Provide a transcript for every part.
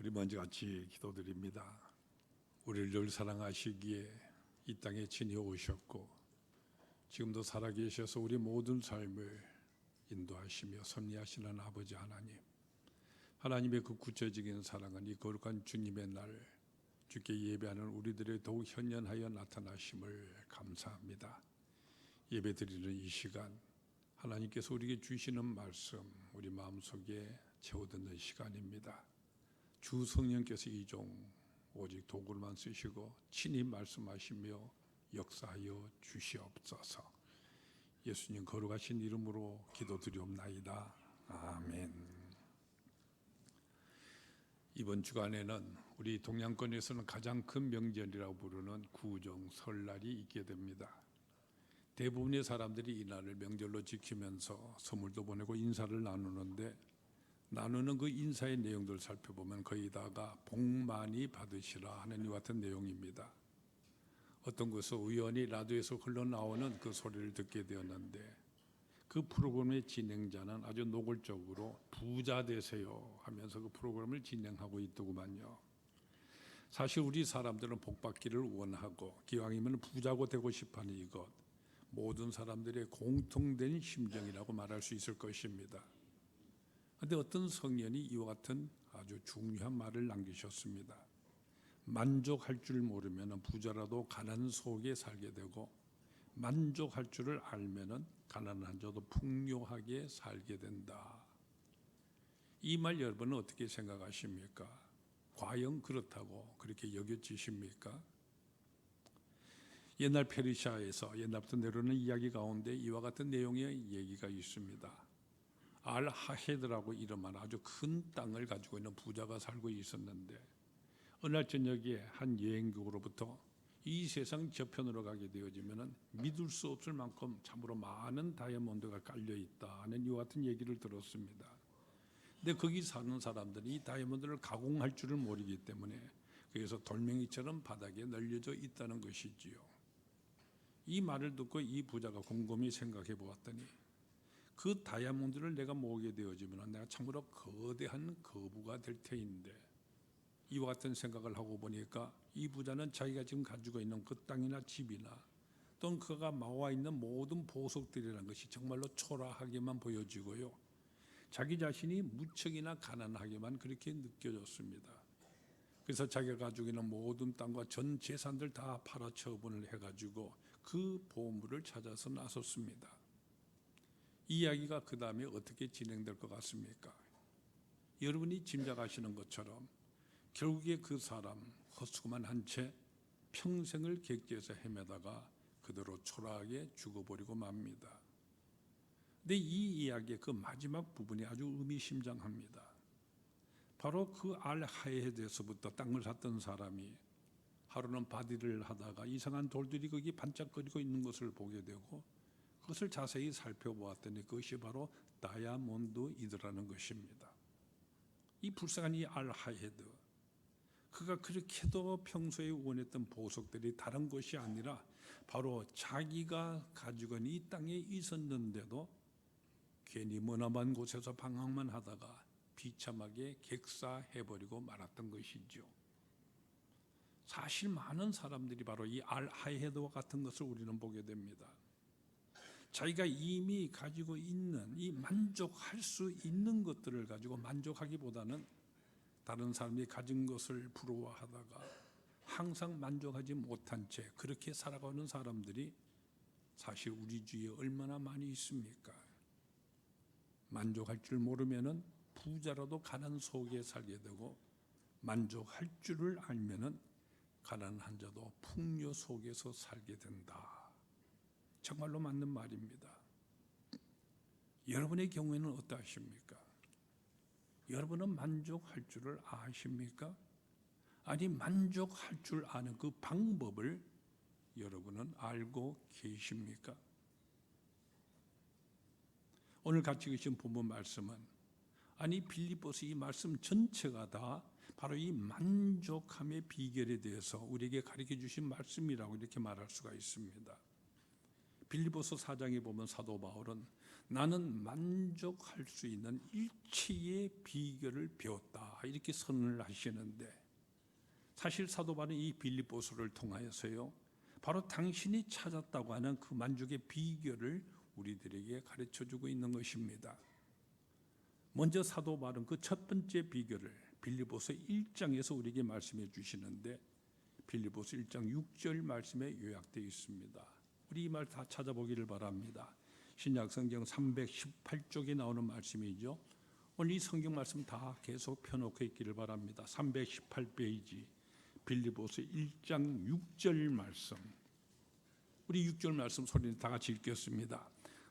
우리 먼저 같이 기도드립니다. 우리를 늘 사랑하시기에 이 땅에 친히 오셨고 지금도 살아계셔서 우리 모든 삶을 인도하시며 섭리하시는 아버지 하나님, 하나님의 그 구체적인 사랑은 이 거룩한 주님의 날 주께 예배하는 우리들의 더욱 현연하여 나타나심을 감사합니다. 예배드리는 이 시간 하나님께서 우리에게 주시는 말씀 우리 마음속에 채워듣는 시간입니다. 주 성령께서 이 종 오직 도구만 쓰시고 친히 말씀하시며 역사하여 주시옵소서. 예수님 거룩하신 이름으로 기도드리옵나이다. 아멘. 이번 주간에는 우리 동양권에서는 가장 큰 명절이라고 부르는 구정 설날이 있게 됩니다. 대부분의 사람들이 이날을 명절로 지키면서 선물도 보내고 인사를 나누는데, 나누는 그 인사의 내용들을 살펴보면 거의 다가 복 많이 받으시라 하는 이와 같은 내용입니다. 어떤 곳에서 우연히 라디오에서 흘러나오는 그 소리를 듣게 되었는데, 그 프로그램의 진행자는 아주 노골적으로 부자 되세요 하면서 그 프로그램을 진행하고 있더구만요. 사실 우리 사람들은 복 받기를 원하고 기왕이면 부자고 되고 싶어하는 이것, 모든 사람들의 공통된 심정이라고 말할 수 있을 것입니다. 그런데 어떤 성년이 이와 같은 아주 중요한 말을 남기셨습니다. 만족할 줄 모르면 부자라도 가난 속에 살게 되고, 만족할 줄을 알면 가난한 자도 풍요하게 살게 된다. 이 말 여러분은 어떻게 생각하십니까? 과연 그렇다고 그렇게 여겨지십니까? 옛날 페르시아에서 옛날부터 내려오는 이야기 가운데 이와 같은 내용의 얘기가 있습니다. 알하헤드라고 이름한 아주 큰 땅을 가지고 있는 부자가 살고 있었는데, 어느 날 저녁에 한 여행객으로부터 이 세상 저편으로 가게 되어지면 믿을 수 없을 만큼 참으로 많은 다이아몬드가 깔려 있다 하는 이와 같은 얘기를 들었습니다. 근데 거기 사는 사람들이 이 다이아몬드를 가공할 줄을 모르기 때문에 그래서 돌멩이처럼 바닥에 널려져 있다는 것이지요. 이 말을 듣고 이 부자가 곰곰이 생각해 보았더니, 그 다이아몬드를 내가 모으게 되어지면 내가 참으로 거대한 거부가 될 테인데, 이와 같은 생각을 하고 보니까 이 부자는 자기가 지금 가지고 있는 그 땅이나 집이나 또는 그가 모아 있는 모든 보석들이라는 것이 정말로 초라하게만 보여지고요, 자기 자신이 무척이나 가난하게만 그렇게 느껴졌습니다. 그래서 자기가 가지고 있는 모든 땅과 전 재산들 다 팔아 처분을 해가지고 그 보물을 찾아서 나섰습니다. 이 이야기가 그 다음에 어떻게 진행될 것 같습니까? 여러분이 짐작하시는 것처럼 결국에 그 사람 헛수고만 한 채 평생을 객지에서 헤매다가 그대로 초라하게 죽어버리고 맙니다. 근데 이 이야기의 그 마지막 부분이 아주 의미심장합니다. 바로 그 알하헤드에서부터 땅을 샀던 사람이 하루는 바디를 하다가 이상한 돌들이 거기 반짝거리고 있는 것을 보게 되고, 그것을 자세히 살펴보았더니 그것이 바로 다이아몬드이더라는 것입니다. 이 불쌍한 이 알하헤드, 그가 그렇게도 평소에 원했던 보석들이 다른 것이 아니라 바로 자기가 가지고 있는 이 땅에 있었는데도 괜히 머나먼 곳에서 방황만 하다가 비참하게 객사해버리고 말았던 것이죠. 사실 많은 사람들이 바로 이 알하헤드와 같은 것을 우리는 보게 됩니다. 자기가 이미 가지고 있는 이 만족할 수 있는 것들을 가지고 만족하기보다는 다른 사람이 가진 것을 부러워하다가 항상 만족하지 못한 채 그렇게 살아가는 사람들이 사실 우리 주위에 얼마나 많이 있습니까? 만족할 줄 모르면은 부자라도 가난 속에 살게 되고, 만족할 줄을 알면은 가난한 자도 풍요 속에서 살게 된다. 정말로 맞는 말입니다. 여러분의 경우에는 어떠하십니까? 여러분은 만족할 줄을 아십니까? 아니, 만족할 줄 아는 그 방법을 여러분은 알고 계십니까? 오늘 같이 계신 본문 말씀은, 아니 빌립보서 이 말씀 전체가 다 바로 이 만족함의 비결에 대해서 우리에게 가르쳐 주신 말씀이라고 이렇게 말할 수가 있습니다. 빌립보서 4장에 보면 사도 바울은 나는 만족할 수 있는 일체의 비결을 배웠다, 이렇게 선언을 하시는데, 사실 사도 바울은 이 빌립보서를 통하여서요, 바로 당신이 찾았다고 하는 그 만족의 비결을 우리들에게 가르쳐주고 있는 것입니다. 먼저 사도 바울은 그 첫 번째 비결을 빌립보서 1장에서 우리에게 말씀해 주시는데, 빌립보서 1장 6절 말씀에 요약되어 있습니다. 우리 이 말 다 찾아보기를 바랍니다. 신약성경 318쪽에 나오는 말씀이죠. 오늘 이 성경 말씀 다 계속 펴놓고 있기를 바랍니다. 318페이지 빌립보서 1장 6절 말씀, 우리 6절 말씀 소리는 다 같이 읽겠습니다.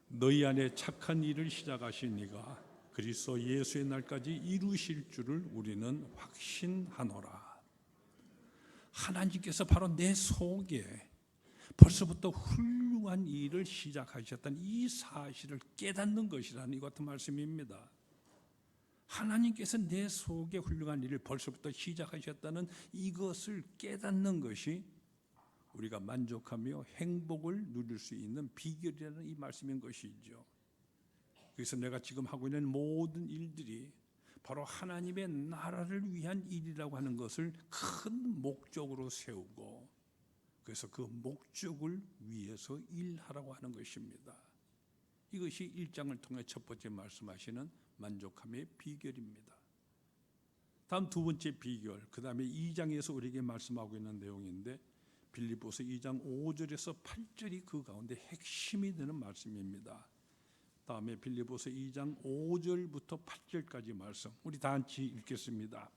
너희 안에 착한 일을 시작하신 이가 그리스도 예수의 날까지 이루실 줄을 우리는 확신하노라. 하나님께서 바로 내 속에 벌써부터 훌륭한 일을 시작하셨다는 이 사실을 깨닫는 것이라는 이 같은 말씀입니다. 하나님께서 내 속에 훌륭한 일을 벌써부터 시작하셨다는 이것을 깨닫는 것이 우리가 만족하며 행복을 누릴 수 있는 비결이라는 이 말씀인 것이죠. 그래서 내가 지금 하고 있는 모든 일들이 바로 하나님의 나라를 위한 일이라고 하는 것을 큰 목적으로 세우고, 그래서 그 목적을 위해서 일하라고 하는 것입니다. 이것이 1장을 통해 첫 번째 말씀하시는 만족함의 비결입니다. 다음 두 번째 비결, 그 다음에 2장에서 우리에게 말씀하고 있는 내용인데, 빌립보서 2장 5절에서 8절이 그 가운데 핵심이 되는 말씀입니다. 다음에 빌립보서 2장 5절부터 8절까지 말씀, 우리 다 같이 읽겠습니다.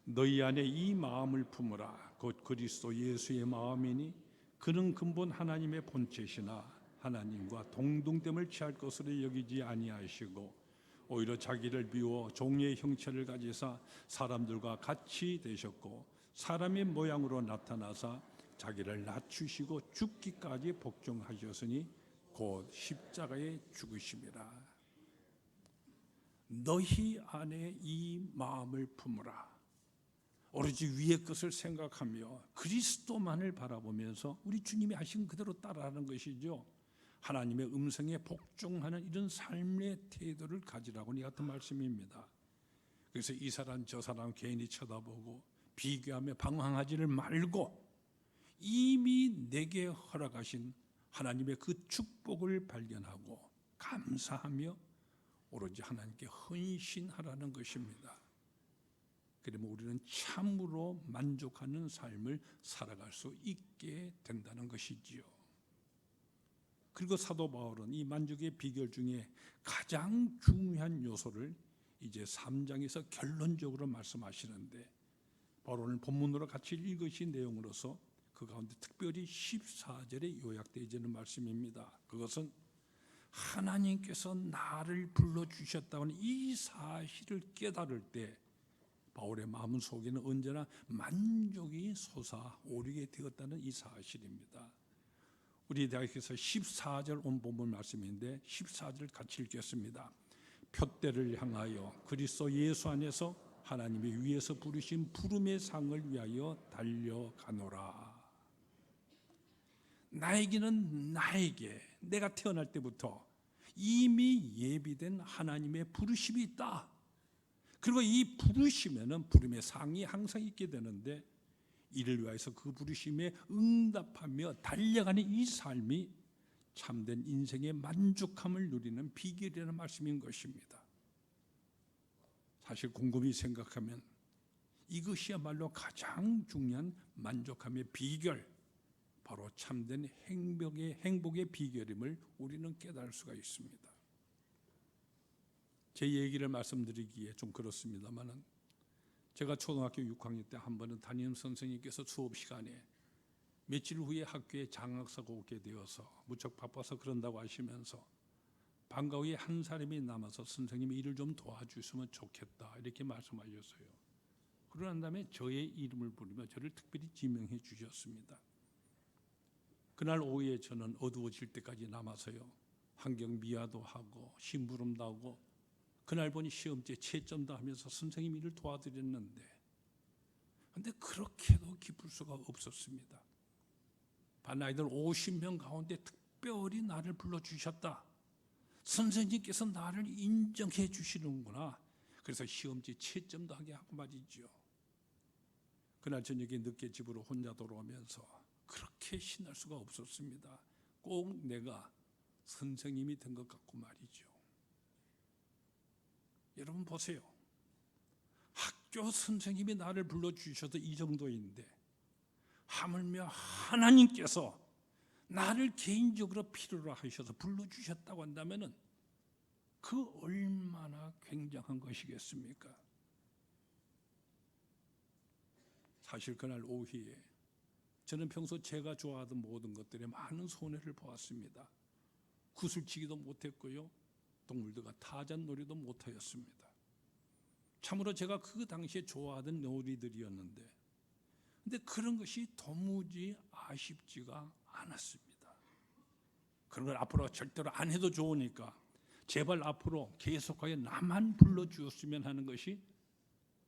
너희 안에 이 마음을 품으라. 곧 그리스도 예수의 마음이니 그는 근본 하나님의 본체시나 하나님과 동등됨을 취할 것으로 여기지 아니하시고 오히려 자기를 비워 종의 형체를 가지사 사람들과 같이 되셨고 사람의 모양으로 나타나사 자기를 낮추시고 죽기까지 복종하셨으니 곧 십자가에 죽으심이라. 너희 안에 이 마음을 품으라. 오로지 위의 것을 생각하며 그리스도만을 바라보면서 우리 주님이 하신 그대로 따라하는 것이죠. 하나님의 음성에 복종하는 이런 삶의 태도를 가지라고 이 같은 말씀입니다. 그래서 이 사람 저 사람 개인이 쳐다보고 비교하며 방황하지를 말고 이미 내게 허락하신 하나님의 그 축복을 발견하고 감사하며 오로지 하나님께 헌신하라는 것입니다. 그러면 우리는 참으로 만족하는 삶을 살아갈 수 있게 된다는 것이지요. 그리고 사도 바울은 이 만족의 비결 중에 가장 중요한 요소를 이제 3장에서 결론적으로 말씀하시는데, 바로 오늘 본문으로 같이 읽으신 내용으로서 그 가운데 특별히 14절에 요약되어지는 말씀입니다. 그것은 하나님께서 나를 불러주셨다는 이 사실을 깨달을 때 바울의 마음 속에는 언제나 만족이 솟아오르게 되었다는 이 사실입니다. 우리 대학에서 14절 온 본문 말씀인데 14절 같이 읽겠습니다. 표대를 향하여 그리스도 예수 안에서 하나님의 위에서 부르신 부름의 상을 위하여 달려가노라. 나에게는 내가 태어날 때부터 이미 예비된 하나님의 부르심이 있다. 그리고 이 부르심에는 부름의 상이 항상 있게 되는데, 이를 위해서 그 부르심에 응답하며 달려가는 이 삶이 참된 인생의 만족함을 누리는 비결이라는 말씀인 것입니다. 사실 곰곰이 생각하면 이것이야말로 가장 중요한 만족함의 비결, 바로 참된 행복의 비결임을 우리는 깨달을 수가 있습니다. 제 얘기를 말씀드리기에 좀 그렇습니다만은, 제가 초등학교 6학년 때 한 번은 담임 선생님께서 수업 시간에 며칠 후에 학교에 장학사가 오게 되어서 무척 바빠서 그런다고 하시면서 방과 후에 한 사람이 남아서 선생님이 일을 좀 도와주시면 좋겠다 이렇게 말씀하셨어요. 그러고 난 다음에 저의 이름을 부르며 저를 특별히 지명해 주셨습니다. 그날 오후에 저는 어두워질 때까지 남아서요, 환경 미화도 하고 심부름도 하고, 그날 보니 시험지에 채점도 하면서 선생님 일을 도와드렸는데, 그런데 그렇게도 기쁠 수가 없었습니다. 반 아이들 50명 가운데 특별히 나를 불러주셨다. 선생님께서 나를 인정해 주시는구나. 그래서 시험지 채점도 하게 하고 말이죠. 그날 저녁에 늦게 집으로 혼자 돌아오면서 그렇게 신날 수가 없었습니다. 꼭 내가 선생님이 된 것 같고 말이죠. 여러분 보세요. 학교 선생님이 나를 불러주셔도 이 정도인데 하물며 하나님께서 나를 개인적으로 필요로 하셔서 불러주셨다고 한다면 그 얼마나 굉장한 것이겠습니까? 사실 그날 오후에 저는 평소 제가 좋아하던 모든 것들에 많은 손해를 보았습니다. 구슬치기도 못했고요, 동물들과 타잔놀이도 못하였습니다. 참으로 제가 그 당시에 좋아하던 놀이들이었는데, 근데 그런 것이 도무지 아쉽지가 않았습니다. 그런 걸 앞으로 절대로 안 해도 좋으니까 제발 앞으로 계속하여 나만 불러주었으면 하는 것이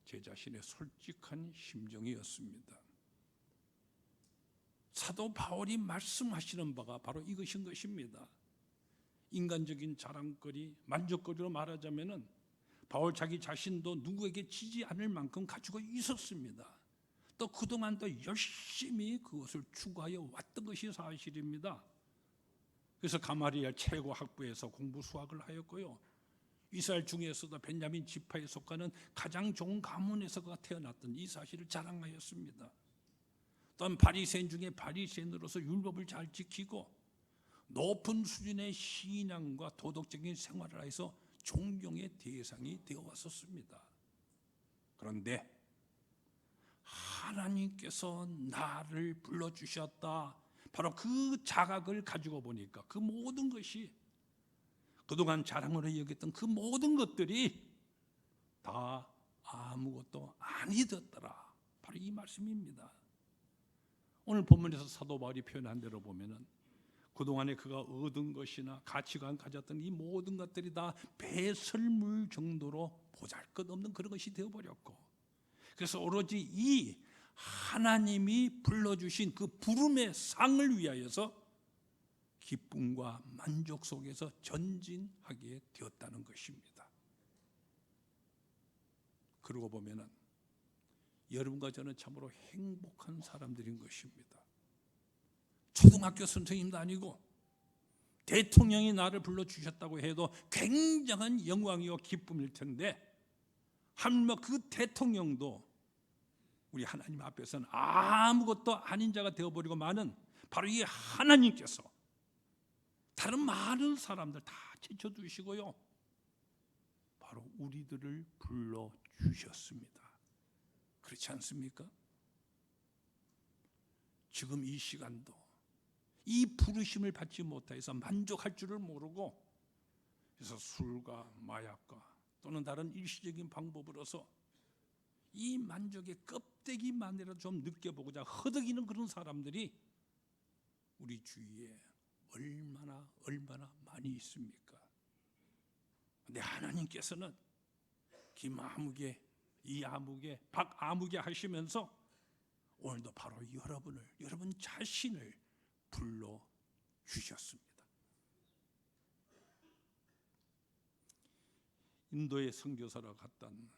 제 자신의 솔직한 심정이었습니다. 사도 바울이 말씀하시는 바가 바로 이것인 것입니다. 인간적인 자랑거리, 만족거리로 말하자면은 바울 자기 자신도 누구에게 지지 않을 만큼 가지고 있었습니다. 또 그동안 또 열심히 그것을 추구하여 왔던 것이 사실입니다. 그래서 가마리엘 최고 학부에서 공부 수학을 하였고요, 이스라엘 중에서도 벤야민 지파에 속하는 가장 좋은 가문에서가 태어났던 이 사실을 자랑하였습니다. 또한 바리새인 중에 바리새인으로서 율법을 잘 지키고 높은 수준의 신앙과 도덕적인 생활을 해서 존경의 대상이 되어 왔었습니다. 그런데 하나님께서 나를 불러주셨다, 바로 그 자각을 가지고 보니까 그 모든 것이, 그동안 자랑으로 여겼던 그 모든 것들이 다 아무것도 아니 되었더라. 바로 이 말씀입니다. 오늘 본문에서 사도 바울이 표현한 대로 보면은 그동안에 그가 얻은 것이나 가치관 가졌던 이 모든 것들이 다 배설물 정도로 보잘것없는 그런 것이 되어버렸고, 그래서 오로지 이 하나님이 불러주신 그 부름의 상을 위하여서 기쁨과 만족 속에서 전진하게 되었다는 것입니다. 그러고 보면은 여러분과 저는 참으로 행복한 사람들인 것입니다. 초등학교 선생님도 아니고 대통령이 나를 불러주셨다고 해도 굉장한 영광이요 기쁨일 텐데, 하물며 그 대통령도 우리 하나님 앞에서는 아무것도 아닌 자가 되어버리고 마는 바로 이 하나님께서 다른 많은 사람들 다 제쳐두시고요, 바로 우리들을 불러주셨습니다. 그렇지 않습니까? 지금 이 시간도 이 부르심을 받지 못해서 만족할 줄을 모르고, 그래서 술과 마약과 또는 다른 일시적인 방법으로서 이 만족의 껍데기만이라도 좀 느껴보고자 허덕이는 그런 사람들이 우리 주위에 얼마나 많이 있습니까? 근데 하나님께서는 김아무개, 이아무개, 박아무개 하시면서 오늘도 바로 여러분 자신을 불러주셨습니다. 인도의 선교사로 갔던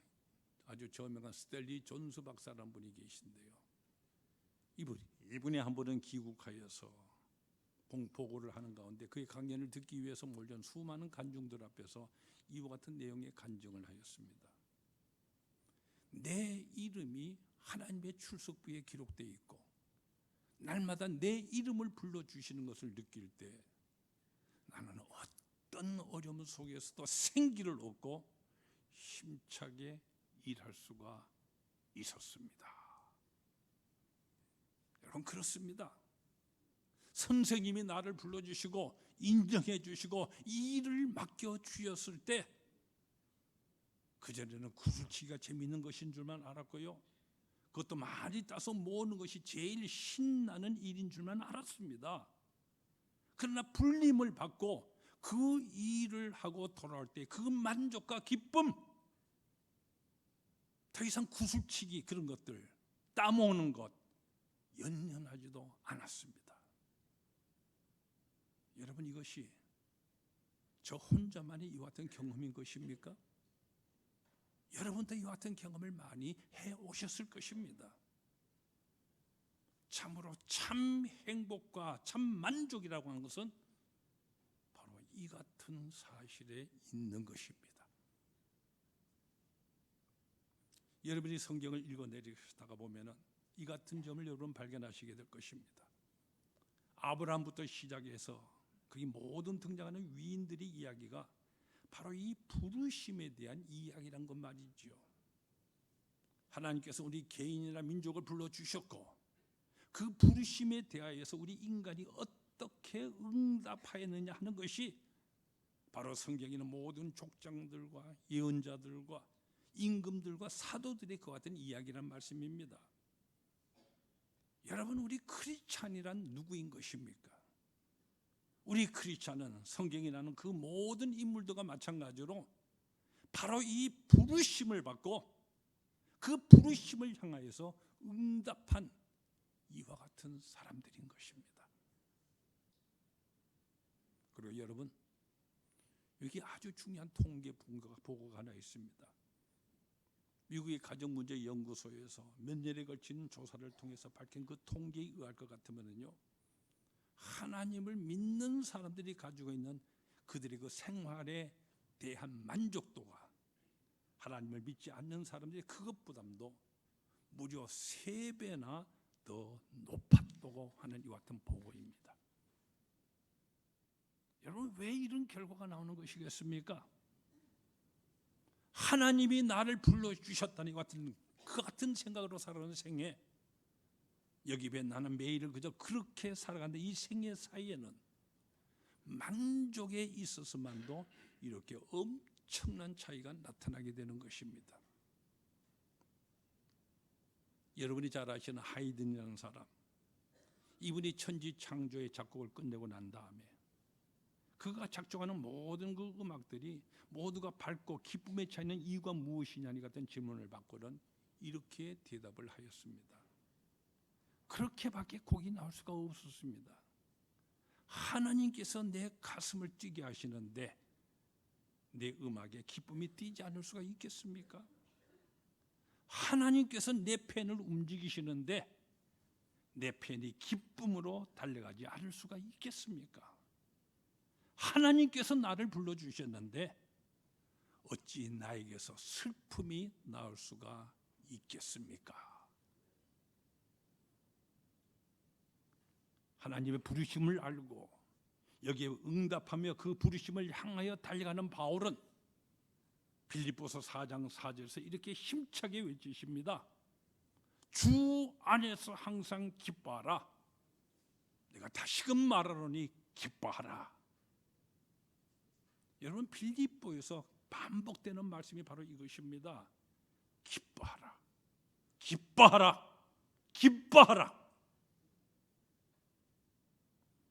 아주 저명한 스텔리 존스 박사라는 분이 계신데요, 이분이 한 번은 귀국하여서 보고를 하는 가운데 그의 강연을 듣기 위해서 몰려온 수많은 관중들 앞에서 이와 같은 내용의 간증을 하였습니다. 내 이름이 하나님의 출석부에 기록되어 있고 날마다 내 이름을 불러주시는 것을 느낄 때 나는 어떤 어려움 속에서도 생기를 얻고 힘차게 일할 수가 있었습니다. 여러분, 그렇습니다. 선생님이 나를 불러주시고 인정해 주시고 일을 맡겨주셨을 때 그전에는 구슬치기가 재미있는 것인 줄만 알았고요, 그것도 많이 따서 모으는 것이 제일 신나는 일인 줄만 알았습니다. 그러나 불림을 받고 그 일을 하고 돌아올 때 그 만족과 기쁨, 더 이상 구슬치기 그런 것들 따모으는 것 연연하지도 않았습니다. 여러분, 이것이 저 혼자만이 이와 같은 경험인 것입니까? 여러분도 이와 같은 경험을 많이 해오셨을 것입니다. 참으로 참 행복과 참 만족이라고 하는 것은 바로 이 같은 사실에 있는 것입니다. 여러분이 성경을 읽어내리시다가 보면은 이 같은 점을 여러분 발견하시게 될 것입니다. 아브라함부터 시작해서 거기 모든 등장하는 위인들의 이야기가 바로 이 부르심에 대한 이야기란 것 말이죠. 하나님께서 우리 개인이나 민족을 불러주셨고 그 부르심에 대하여서 우리 인간이 어떻게 응답하였느냐 하는 것이 바로 성경에 있는 모든 족장들과 예언자들과 임금들과 사도들의 그 같은 이야기란 말씀입니다. 여러분, 우리 크리스찬이란 누구인 것입니까? 우리 크리스찬은 성경이라는 그 모든 인물들과 마찬가지로 바로 이 부르심을 받고 그 부르심을 향하여서 응답한 이와 같은 사람들인 것입니다. 그리고 여러분, 여기 아주 중요한 통계 보고가 하나 있습니다. 미국의 가정문제연구소에서 몇 년에 걸친 조사를 통해서 밝힌 그 통계에 의할 것 같으면요, 하나님을 믿는 사람들이 가지고 있는 그들의 그 생활에 대한 만족도가 하나님을 믿지 않는 사람들이 그것보다도 무려 3배나 더 높았다고 하는 이와 같은 보고입니다. 여러분, 왜 이런 결과가 나오는 것이겠습니까? 하나님이 나를 불러주셨다니 그 같은 생각으로 살아가는 생애, 여기 왜 나는 매일을 그저 그렇게 살아가는데 이 생애 사이에는 만족에 있어서만도 이렇게 엄청난 차이가 나타나게 되는 것입니다. 여러분이 잘 아시는 하이든이라는 사람, 이분이 천지창조의 작곡을 끝내고 난 다음에 그가 작곡하는 모든 그 음악들이 모두가 밝고 기쁨에 차 있는 이유가 무엇이냐니 같은 질문을 받고는 이렇게 대답을 하였습니다. 그렇게밖에 곡이 나올 수가 없었습니다. 하나님께서 내 가슴을 뛰게 하시는데 내 음악에 기쁨이 뛰지 않을 수가 있겠습니까? 하나님께서 내 펜을 움직이시는데 내 펜이 기쁨으로 달려가지 않을 수가 있겠습니까? 하나님께서 나를 불러주셨는데 어찌 나에게서 슬픔이 나올 수가 있겠습니까? 하나님의 부르심을 알고 여기에 응답하며 그 부르심을 향하여 달려가는 바울은 빌립보서 4장 4절에서 이렇게 힘차게 외치십니다. 주 안에서 항상 기뻐하라. 내가 다시금 말하노니 기뻐하라. 여러분, 빌립보에서 반복되는 말씀이 바로 이것입니다. 기뻐하라, 기뻐하라, 기뻐하라.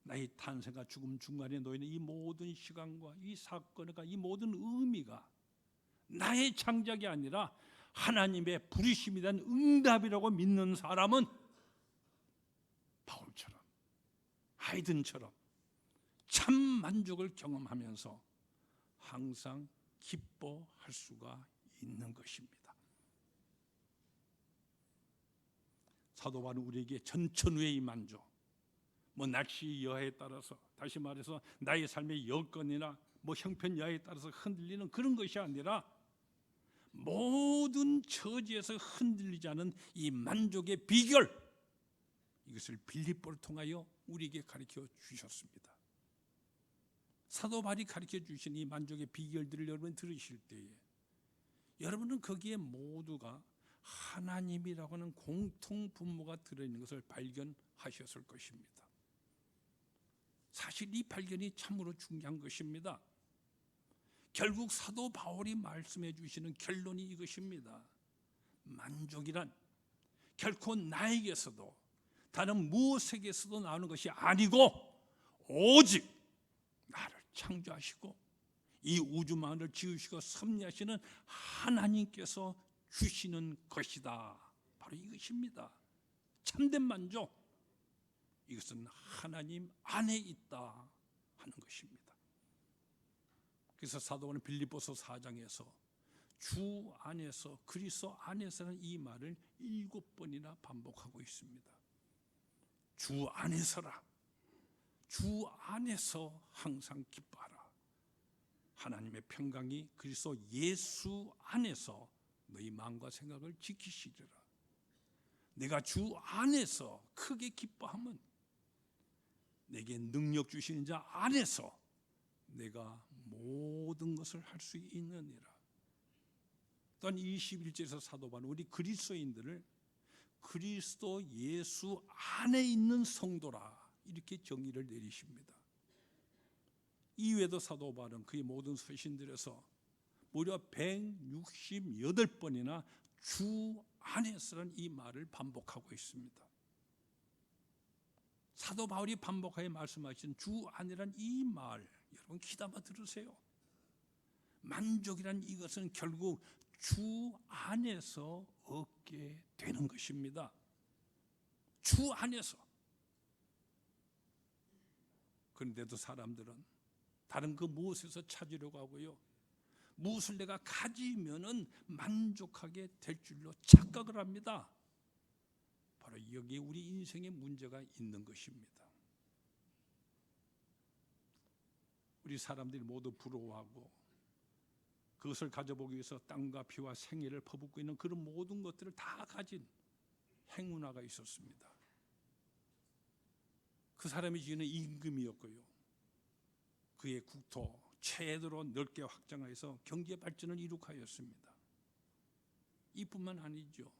나의 탄생과 죽음 중간에 놓이는 이 모든 시간과 이 사건과 이 모든 의미가 나의 창작이 아니라 하나님의 부르심에 대한 응답이라고 믿는 사람은 바울처럼 하이든처럼 참 만족을 경험하면서 항상 기뻐할 수가 있는 것입니다. 사도 바울은 우리에게 전천후의 만족, 날씨 여하에 따라서, 다시 말해서 나의 삶의 여건이나 형편 여하에 따라서 흔들리는 그런 것이 아니라 모든 처지에서 흔들리지 않은 이 만족의 비결, 이것을 빌립보를 통하여 우리에게 가르쳐 주셨습니다. 사도 바울이 가르쳐 주신 이 만족의 비결들을 여러분 들으실 때에 여러분은 거기에 모두가 하나님이라고 하는 공통 분모가 들어있는 것을 발견하셨을 것입니다. 사실 이 발견이 참으로 중요한 것입니다. 결국 사도 바울이 말씀해 주시는 결론이 이것입니다. 만족이란 결코 나에게서도 다른 무엇에게서도 나오는 것이 아니고 오직 나를 창조하시고 이 우주만을 지으시고 섭리하시는 하나님께서 주시는 것이다. 바로 이것입니다. 참된 만족, 이것은 하나님 안에 있다 하는 것입니다. 그래서 사도 바울은 빌립보서 4장에서 주 안에서, 그리스도 안에서는 이 말을 7번이나 반복하고 있습니다. 주 안에서라. 주 안에서 항상 기뻐하라. 하나님의 평강이 그리스도 예수 안에서 너희 마음과 생각을 지키시리라. 내가 주 안에서 크게 기뻐하면 내게 능력 주시는 자 안에서 내가 모든 것을 할 수 있느니라. 또한 21절에서 사도 바울은 우리 그리스도인들을 그리스도 예수 안에 있는 성도라 이렇게 정의를 내리십니다. 이외에도 사도 바울은 그의 모든 서신들에서 무려 168번이나 주 안에서는 이 말을 반복하고 있습니다. 사도 바울이 반복하여 말씀하신 주 안이란 이 말, 여러분 귀담아 들으세요. 만족이란 이것은 결국 주 안에서 얻게 되는 것입니다. 주 안에서. 그런데도 사람들은 다른 그 무엇에서 찾으려고 하고요, 무엇을 내가 가지면은 만족하게 될 줄로 착각을 합니다. 바로 여기에 우리 인생에 문제가 있는 것입니다. 우리 사람들이 모두 부러워하고 그것을 가져보기 위해서 땅과 피와 생애를 퍼붓고 있는 그런 모든 것들을 다 가진 행운아가 있었습니다. 그 사람이 지은 임금이었고요, 그의 국토 최대로 넓게 확장하여서 경제 발전을 이룩하였습니다. 이뿐만 아니죠.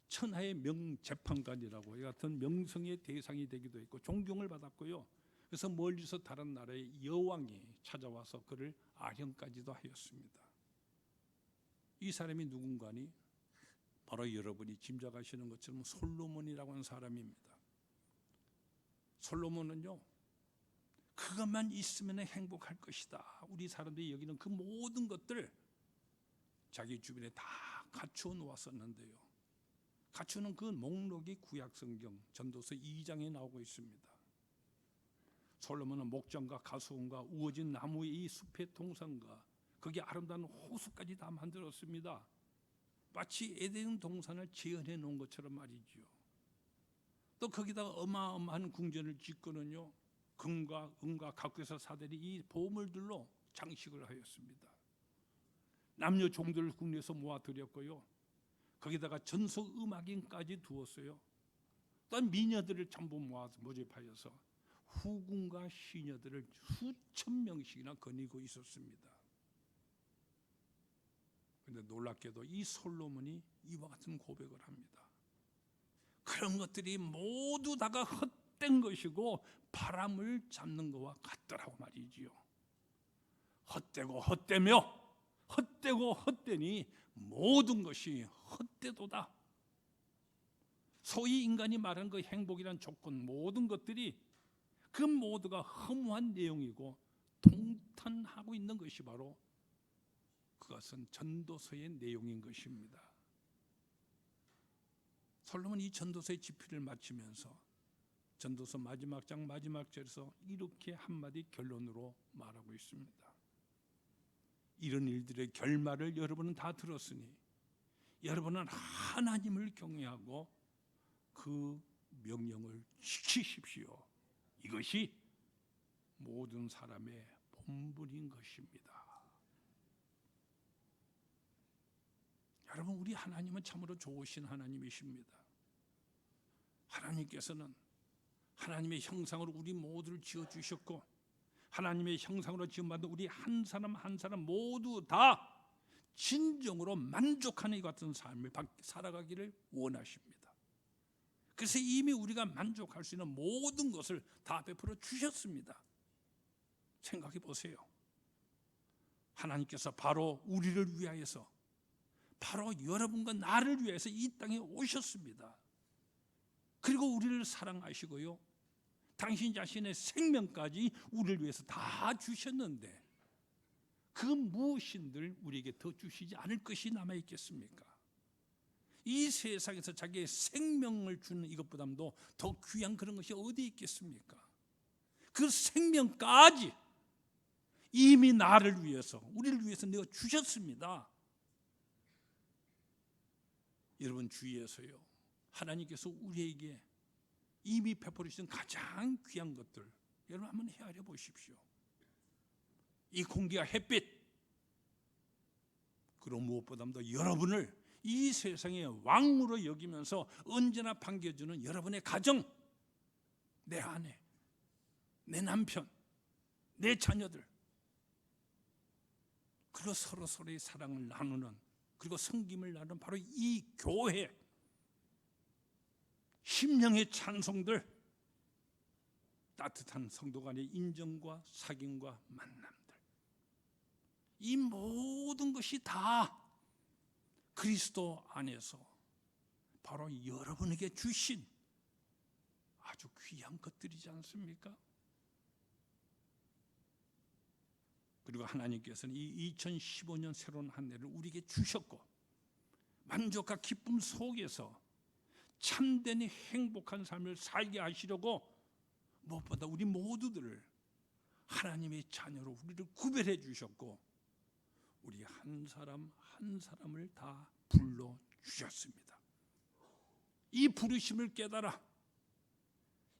천하의 명재판관이라고 이 같은 명성의 대상이 되기도 했고 존경을 받았고요. 그래서 멀리서 다른 나라의 여왕이 찾아와서 그를 아령까지도 하였습니다. 이 사람이 누군가니 바로 여러분이 짐작하시는 것처럼 솔로몬이라고 하는 사람입니다. 솔로몬은요, 그것만 있으면 행복할 것이다. 우리 사람들이 여기는 그 모든 것들 자기 주변에 다 갖추어 놓았었는데요, 갖추는 그 목록이 구약성경 전도서 2장에 나오고 있습니다. 솔로몬은 목장과 가수원과 우거진 나무의 이 숲의 동산과 거기에 아름다운 호수까지 다 만들었습니다. 마치 에덴 동산을 재현해 놓은 것처럼 말이죠. 또 거기다가 어마어마한 궁전을 짓고는요, 금과 은과 각국에서 사들이 이 보물들로 장식을 하였습니다. 남녀 종들을 국내에서 모아들였고요, 거기다가 전속 음악인까지 두었어요. 또한 미녀들을 전부 모집하여서 후궁과 시녀들을 수천 명씩이나 거느리고 있었습니다. 그런데 놀랍게도 이 솔로몬이 이와 같은 고백을 합니다. 그런 것들이 모두 다가 헛된 것이고 바람을 잡는 것과 같더라고 말이지요. 헛되고 헛되며 헛되고 헛되니 모든 것이 헛되도다. 소위 인간이 말하는 그 행복이란 조건, 모든 것들이 그 모두가 허무한 내용이고 동탄하고 있는 것이 바로 그것은 전도서의 내용인 것입니다. 솔로몬이 이 전도서의 집필을 마치면서 전도서 마지막 장 마지막 절에서 이렇게 한마디 결론으로 말하고 있습니다. 이런 일들의 결말을 여러분은 다 들었으니 여러분은 하나님을 경외하고 그 명령을 지키십시오. 이것이 모든 사람의 본분인 것입니다. 여러분, 우리 하나님은 참으로 좋으신 하나님이십니다. 하나님께서는 하나님의 형상으로 우리 모두를 지어주셨고 하나님의 형상으로 지음받은 우리 한 사람 한 사람 모두 다 진정으로 만족하는 이 같은 삶을 살아가기를 원하십니다. 그래서 이미 우리가 만족할 수 있는 모든 것을 다 베풀어 주셨습니다. 생각해 보세요. 하나님께서 바로 우리를 위하여서, 바로 여러분과 나를 위해서 이 땅에 오셨습니다. 그리고 우리를 사랑하시고요, 당신 자신의 생명까지 우리를 위해서 다 주셨는데 그 무엇인들 우리에게 더 주시지 않을 것이 남아있겠습니까? 이 세상에서 자기의 생명을 주는 이것보다도 더 귀한 그런 것이 어디 있겠습니까? 그 생명까지 이미 나를 위해서, 우리를 위해서 내가 주셨습니다. 여러분 주위에서요, 하나님께서 우리에게 이미 베풀으신 가장 귀한 것들 여러분 한번 헤아려 보십시오. 이 공기와 햇빛, 그리고 무엇보다도 여러분을 이 세상의 왕으로 여기면서 언제나 반겨주는 여러분의 가정, 내 아내, 내 남편, 내 자녀들, 그리고 서로서로의 사랑을 나누는, 그리고 섬김을 나누는 바로 이 교회, 심령의 찬송들, 따뜻한 성도 간의 인정과 사귐과 만남들, 이 모든 것이 다 그리스도 안에서 바로 여러분에게 주신 아주 귀한 것들이지 않습니까? 그리고 하나님께서는 이 2015년 새로운 한 해를 우리에게 주셨고, 만족과 기쁨 속에서 참된 행복한 삶을 살게 하시려고 무엇보다 우리 모두들을 하나님의 자녀로 우리를 구별해 주셨고, 우리 한 사람 한 사람을 다 불러 주셨습니다. 이 부르심을 깨달아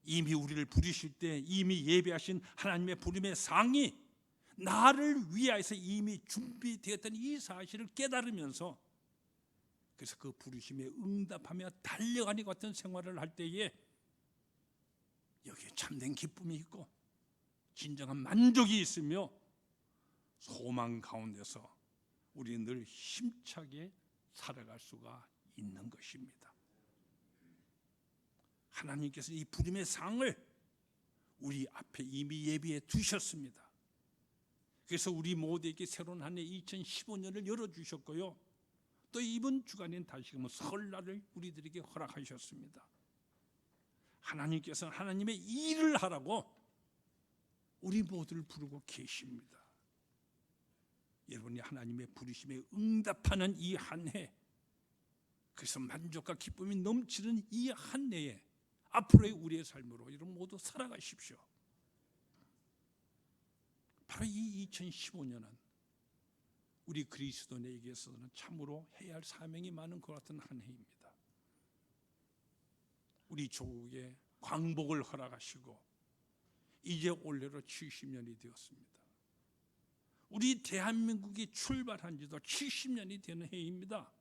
이미 우리를 부르실 때 이미 예배하신 하나님의 부름의 상이 나를 위하여서 이미 준비되었던 이 사실을 깨달으면서, 그래서 그 부르심에 응답하며 달려가는 것 같은 생활을 할 때에 여기에 참된 기쁨이 있고 진정한 만족이 있으며 소망 가운데서 우리는 늘 힘차게 살아갈 수가 있는 것입니다. 하나님께서 이 부름의 상을 우리 앞에 이미 예비해 두셨습니다. 그래서 우리 모두에게 새로운 한 해 2015년을 열어주셨고요, 또 이번 주간엔 다시금 설날을 우리들에게 허락하셨습니다. 하나님께서는 하나님의 일을 하라고 우리 모두를 부르고 계십니다. 여러분이 하나님의 부르심에 응답하는 이 한 해, 그래서 만족과 기쁨이 넘치는 이 한 해에 앞으로의 우리의 삶으로 여러분 모두 살아가십시오. 바로 이 2015년은 우리 그리스도인에게서는 참으로 해야 할 사명이 많은 것 같은 한 해입니다. 우리 조국에 광복을 허락하시고 이제 올해로 70년이 되었습니다. 우리 대한민국이 출발한 지도 70년이 되는 해입니다.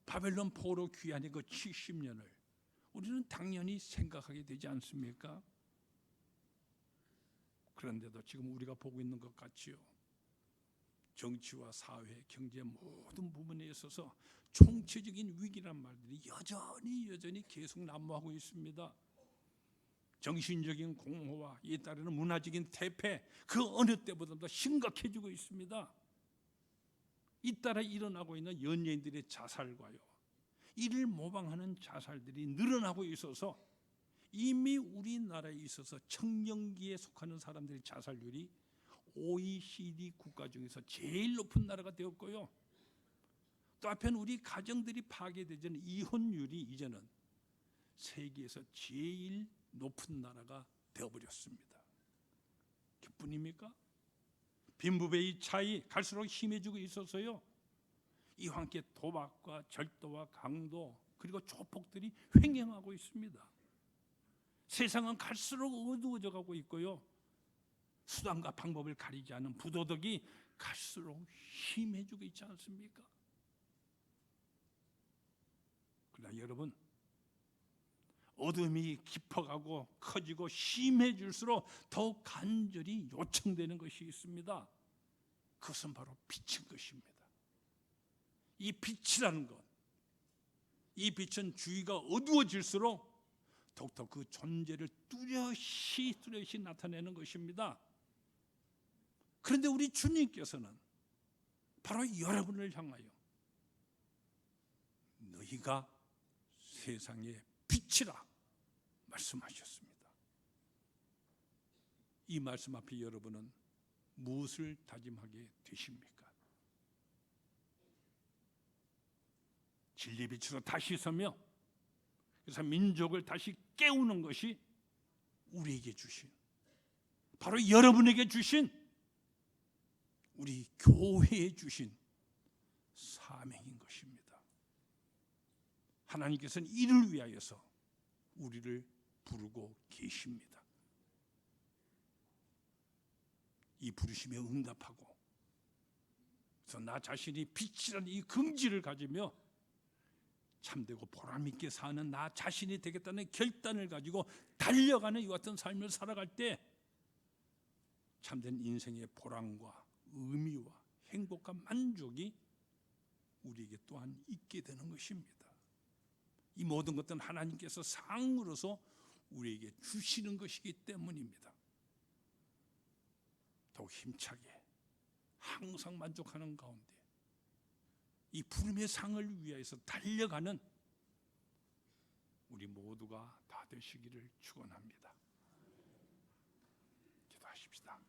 바벨론 포로 귀환의 그 70년을 우리는 당연히 생각하게 되지 않습니까? 그런데도 지금 우리가 보고 있는 것 같지요. 정치와 사회, 경제 모든 부분에 있어서 총체적인 위기란 말들이 여전히 계속 난무하고 있습니다. 정신적인 공허와 이에 따르는 문화적인 태폐, 그 어느 때보다도 심각해지고 있습니다. 잇따라 일어나고 있는 연예인들의 자살과요, 이를 모방하는 자살들이 늘어나고 있어서 이미 우리나라에 있어서 청년기에 속하는 사람들의 자살률이 OECD 국가 중에서 제일 높은 나라가 되었고요, 또 앞에는 우리 가정들이 파괴되는 이혼율이 이제는 세계에서 제일 높은 나라가 되어버렸습니다. 기뿐입니까? 빈부배의 차이 갈수록 심해지고 있어서요, 이와 함께 도박과 절도와 강도, 그리고 조폭들이 횡행하고 있습니다. 세상은 갈수록 어두워져 가고 있고요, 수단과 방법을 가리지 않은 부도덕이 갈수록 심해지고 있지 않습니까? 그러나 여러분, 어둠이 깊어가고 커지고 심해질수록 더욱 간절히 요청되는 것이 있습니다. 그것은 바로 빛인 것입니다. 이 빛이라는 것, 이 빛은 주위가 어두워질수록 더욱더 그 존재를 뚜렷이 나타내는 것입니다. 그런데 우리 주님께서는 바로 여러분을 향하여 너희가 세상의 빛이라 말씀하셨습니다. 이 말씀 앞에 여러분은 무엇을 다짐하게 되십니까? 진리 빛으로 다시 서며, 그래서 민족을 다시 깨우는 것이 우리에게 주신 바로 여러분에게 주신, 우리 교회에 주신 사명인 것입니다. 하나님께서는 이를 위하여서 우리를 부르고 계십니다. 이 부르심에 응답하고, 그래서 나 자신이 빛이라는 이 긍지를 가지며 참되고 보람있게 사는 나 자신이 되겠다는 결단을 가지고 달려가는 이 같은 삶을 살아갈 때 참된 인생의 보람과 의미와 행복과 만족이 우리에게 또한 있게 되는 것입니다. 이 모든 것들은 하나님께서 상으로서 우리에게 주시는 것이기 때문입니다. 더욱 힘차게 항상 만족하는 가운데 이 부름의 상을 위하여서 달려가는 우리 모두가 다 되시기를 축원합니다. 기도하십시다.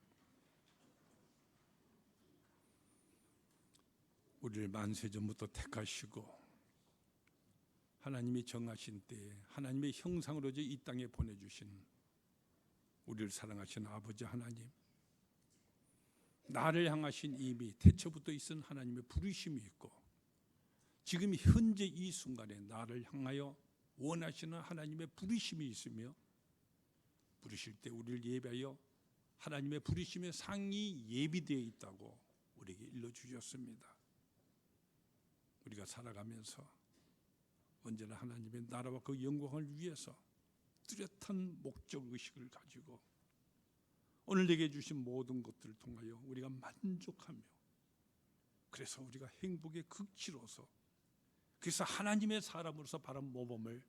우리를 만세전부터 택하시고 하나님이 정하신 때에 하나님의 형상으로 이 땅에 보내주신 우리를 사랑하신 아버지 하나님, 나를 향하신 이미 태초부터 있은 하나님의 부르심이 있고 지금 현재 이 순간에 나를 향하여 원하시는 하나님의 부르심이 있으며, 부르실 때 우리를 예비하여 하나님의 부르심의 상이 예비되어 있다고 우리에게 일러주셨습니다. 우리가 살아가면서 언제나 하나님의 나라와 그 영광을 위해서 뚜렷한 목적의식을 가지고 오늘 내게 주신 모든 것들을 통하여 우리가 만족하며, 그래서 우리가 행복의 극치로서, 그래서 하나님의 사람으로서 바른 모범을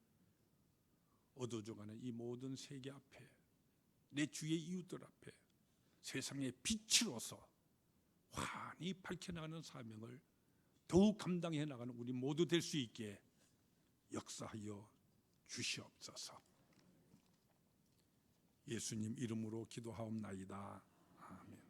얻어줘가는 이 모든 세계 앞에, 내 주의 이웃들 앞에 세상의 빛으로서 환히 밝혀나가는 사명을 더욱 감당해 나가는 우리 모두 될 수 있게 역사하여 주시옵소서. 예수님 이름으로 기도하옵나이다. 아멘.